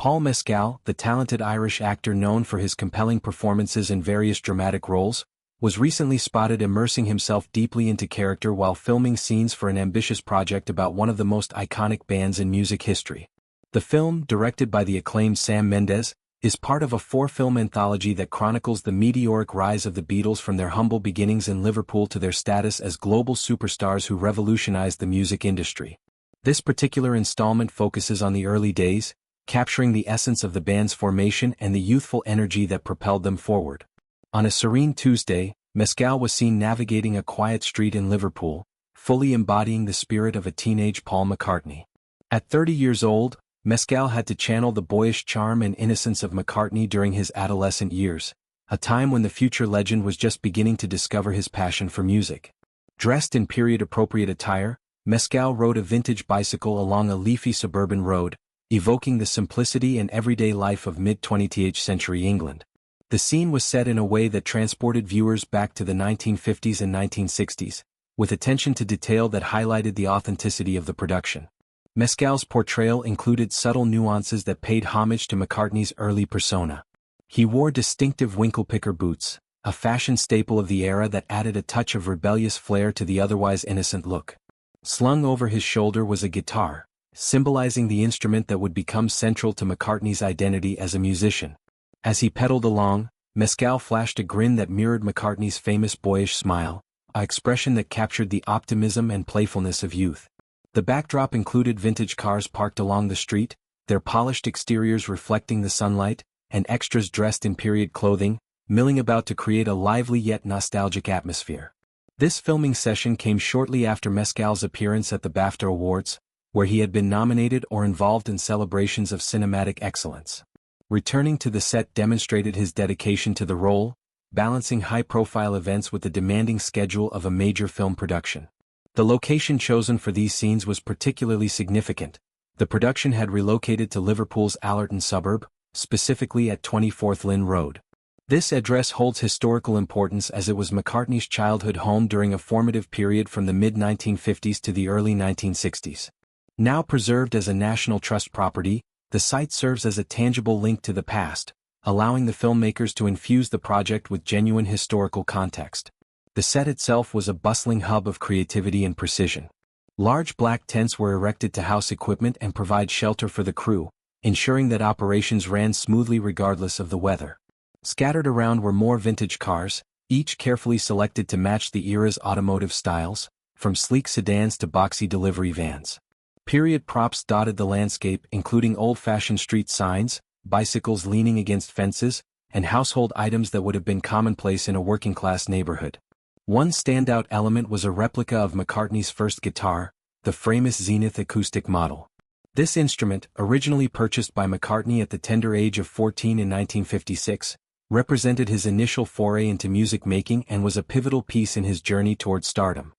Paul Mescal, the talented Irish actor known for his compelling performances in various dramatic roles, was recently spotted immersing himself deeply into character while filming scenes for an ambitious project about one of the most iconic bands in music history. The film, directed by the acclaimed Sam Mendes, is part of a 4-film anthology that chronicles the meteoric rise of the Beatles from their humble beginnings in Liverpool to their status as global superstars who revolutionized the music industry. This particular installment focuses on the early days, capturing the essence of the band's formation and the youthful energy that propelled them forward. On a serene Tuesday, Mescal was seen navigating a quiet street in Liverpool, fully embodying the spirit of a teenage Paul McCartney. At 30 years old, Mescal had to channel the boyish charm and innocence of McCartney during his adolescent years, a time when the future legend was just beginning to discover his passion for music. Dressed in period-appropriate attire, Mescal rode a vintage bicycle along a leafy suburban road, evoking the simplicity and everyday life of mid-20th century England. The scene was set in a way that transported viewers back to the 1950s and 1960s, with attention to detail that highlighted the authenticity of the production. Mescal's portrayal included subtle nuances that paid homage to McCartney's early persona. He wore distinctive winkle-picker boots, a fashion staple of the era that added a touch of rebellious flair to the otherwise innocent look. Slung over his shoulder was a guitar, symbolizing the instrument that would become central to McCartney's identity as a musician. As he pedaled along, Mescal flashed a grin that mirrored McCartney's famous boyish smile, an expression that captured the optimism and playfulness of youth. The backdrop included vintage cars parked along the street, their polished exteriors reflecting the sunlight, and extras dressed in period clothing, milling about to create a lively yet nostalgic atmosphere. This filming session came shortly after Mescal's appearance at the BAFTA Awards, where he had been nominated or involved in celebrations of cinematic excellence. Returning to the set demonstrated his dedication to the role, balancing high-profile events with the demanding schedule of a major film production. The location chosen for these scenes was particularly significant. The production had relocated to Liverpool's Allerton suburb, specifically at 24th Lynn Road. This address holds historical importance as it was McCartney's childhood home during a formative period from the mid-1950s to the early 1960s. Now preserved as a National Trust property, the site serves as a tangible link to the past, allowing the filmmakers to infuse the project with genuine historical context. The set itself was a bustling hub of creativity and precision. Large black tents were erected to house equipment and provide shelter for the crew, ensuring that operations ran smoothly regardless of the weather. Scattered around were more vintage cars, each carefully selected to match the era's automotive styles, from sleek sedans to boxy delivery vans. Period props dotted the landscape, including old-fashioned street signs, bicycles leaning against fences, and household items that would have been commonplace in a working-class neighborhood. One standout element was a replica of McCartney's first guitar, the famous Zenith acoustic model. This instrument, originally purchased by McCartney at the tender age of 14 in 1956, represented his initial foray into music making and was a pivotal piece in his journey toward stardom.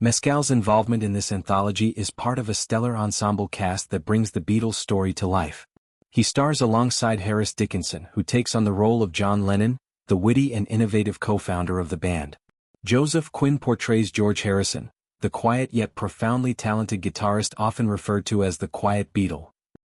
Mescal's involvement in this anthology is part of a stellar ensemble cast that brings the Beatles' story to life. He stars alongside Harris Dickinson, who takes on the role of John Lennon, the witty and innovative co-founder of the band. Joseph Quinn portrays George Harrison, the quiet yet profoundly talented guitarist often referred to as the Quiet Beatle.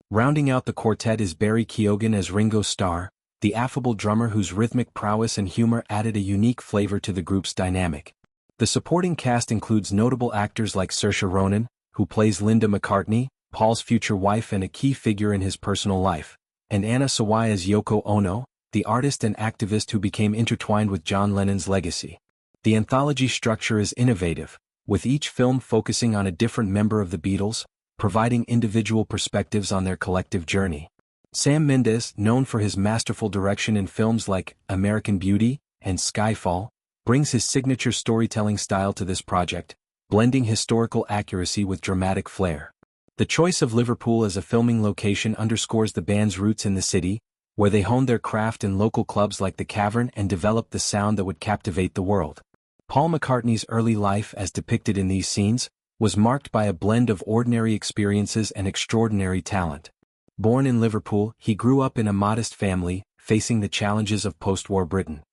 Rounding out the quartet is Barry Keoghan as Ringo Starr, the affable drummer whose rhythmic prowess and humor added a unique flavor to the group's dynamic. The supporting cast includes notable actors like Saoirse Ronan, who plays Linda McCartney, Paul's future wife and a key figure in his personal life, and Anna Sawai as Yoko Ono, the artist and activist who became intertwined with John Lennon's legacy. The anthology structure is innovative, with each film focusing on a different member of the Beatles, providing individual perspectives on their collective journey. Sam Mendes, known for his masterful direction in films like American Beauty and Skyfall, brings his signature storytelling style to this project, blending historical accuracy with dramatic flair. The choice of Liverpool as a filming location underscores the band's roots in the city, where they honed their craft in local clubs like the Cavern and developed the sound that would captivate the world. Paul McCartney's early life, as depicted in these scenes, was marked by a blend of ordinary experiences and extraordinary talent. Born in Liverpool, he grew up in a modest family, facing the challenges of post-war Britain.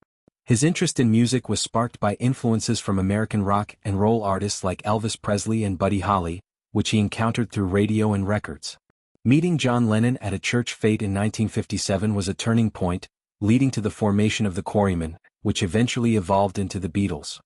His interest in music was sparked by influences from American rock and roll artists like Elvis Presley and Buddy Holly, which he encountered through radio and records. Meeting John Lennon at a church fete in 1957 was a turning point, leading to the formation of the Quarrymen, which eventually evolved into the Beatles.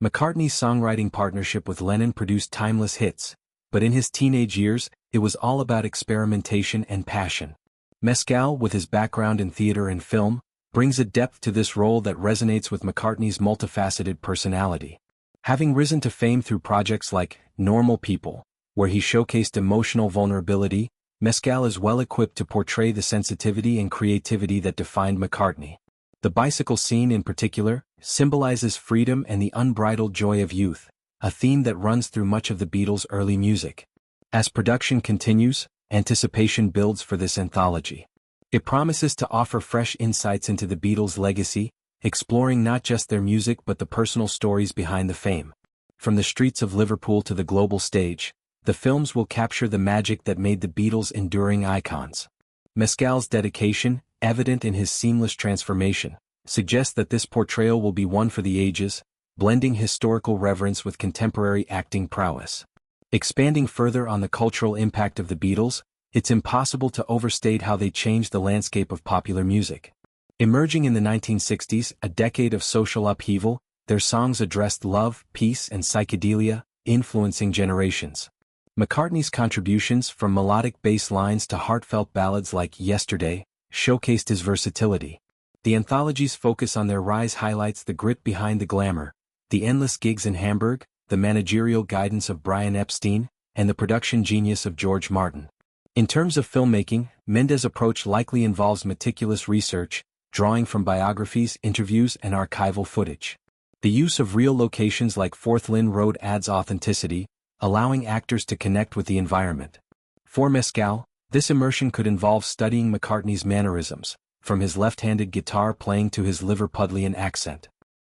McCartney's songwriting partnership with Lennon produced timeless hits, but in his teenage years, it was all about experimentation and passion. Mescal, with his background in theater and film, brings a depth to this role that resonates with McCartney's multifaceted personality. Having risen to fame through projects like Normal People, where he showcased emotional vulnerability, Mescal is well equipped to portray the sensitivity and creativity that defined McCartney. The bicycle scene in particular symbolizes freedom and the unbridled joy of youth, a theme that runs through much of the Beatles' early music. As production continues, anticipation builds for this anthology. It promises to offer fresh insights into the Beatles' legacy, exploring not just their music but the personal stories behind the fame. From the streets of Liverpool to the global stage, the films will capture the magic that made the Beatles enduring icons. Mescal's dedication, evident in his seamless transformation, suggests that this portrayal will be one for the ages, blending historical reverence with contemporary acting prowess. Expanding further on the cultural impact of the Beatles, it's impossible to overstate how they changed the landscape of popular music. Emerging in the 1960s, a decade of social upheaval, their songs addressed love, peace, and psychedelia, influencing generations. McCartney's contributions, from melodic bass lines to heartfelt ballads like Yesterday, showcased his versatility. The anthology's focus on their rise highlights the grit behind the glamour, the endless gigs in Hamburg, the managerial guidance of Brian Epstein, and the production genius of George Martin. In terms of filmmaking, Mendes' approach likely involves meticulous research, drawing from biographies, interviews, and archival footage. The use of real locations like Fourth Lynn Road adds authenticity, allowing actors to connect with the environment. For Mescal, this immersion could involve studying McCartney's mannerisms, from his left-handed guitar playing to his Liverpudlian accent.